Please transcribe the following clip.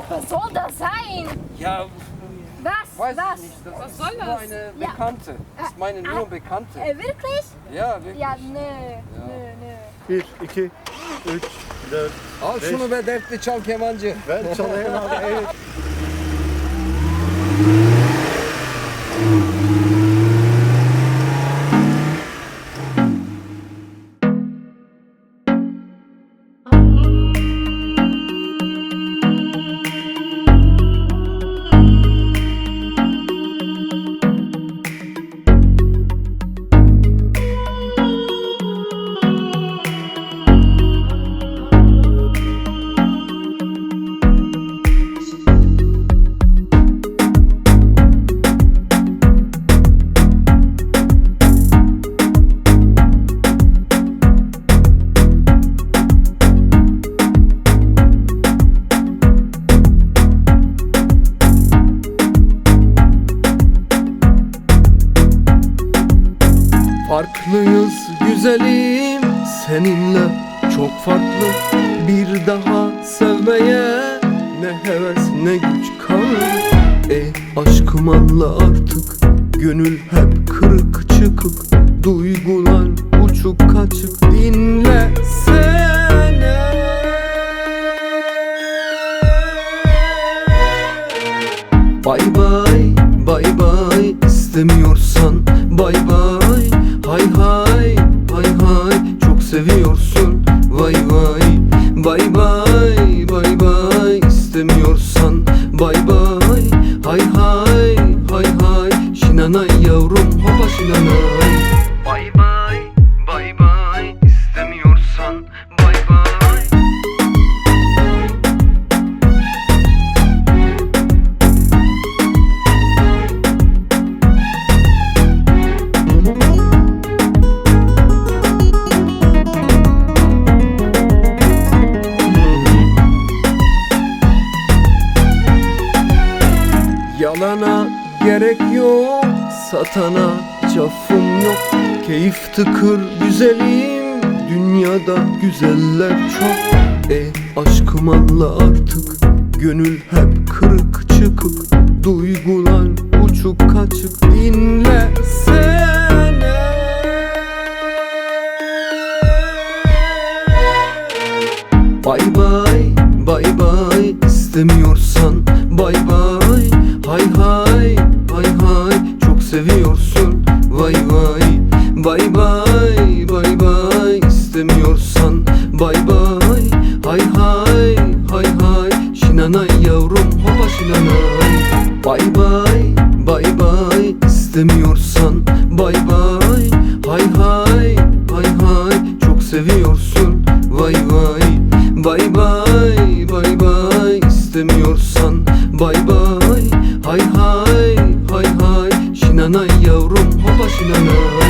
Was soll das sein? Ja, Was? weiß Was? ich nicht. Das Was ist soll nur das? eine Ja. Bekannte. Das ist meine nur Bekannte. Wirklich? Ja, wirklich. Ya nö. 1, 2, 3, 4. Al şunu be dertli çal kemancı. Ben çalayım abi. Evet. Farklıyız güzelim seninle çok farklı. Bir daha sevmeye ne heves ne güç kalır. Aşkım anla artık, gönül hep kırık çıkık. Duygular uçuk kaçık, dinlesene. Bay bay, bay bay, istemiyorsan bay bay. Hay hay, hay hay, çok seviyorsun. Vay vay, bay bay, bay bay, istemiyorsan bay bay. Hay hay, hay hay, şinanay yavrum, hopa şinanay. Bay bay, bay bay, istemiyorsan bay bay. Yalana gerek yok, satana cafım yok. Keyif tıkır güzelim, dünyada güzeller çok. Aşkım anla artık, gönül hep kırık çıkık. Duygular uçuk kaçık, dinlesene. Bay bay, bay bay, istemiyorsan bay bay. Hay hay, hay hay, çok seviyorsun. Vay vay, bay bay, bay bay, istemiyorsan bay bay. Hay hay, hay hay, şinanay yavrum, hopa şinanay. Bay bay, bay bay, istemiyorsan bay bay. Hay hay, hay hay, çok seviyorsun. Vay vay, bay bay, bay bay, istemiyorsan bay bay. Hay hay, hay hay, şinanay yavrum, hopa şinanay.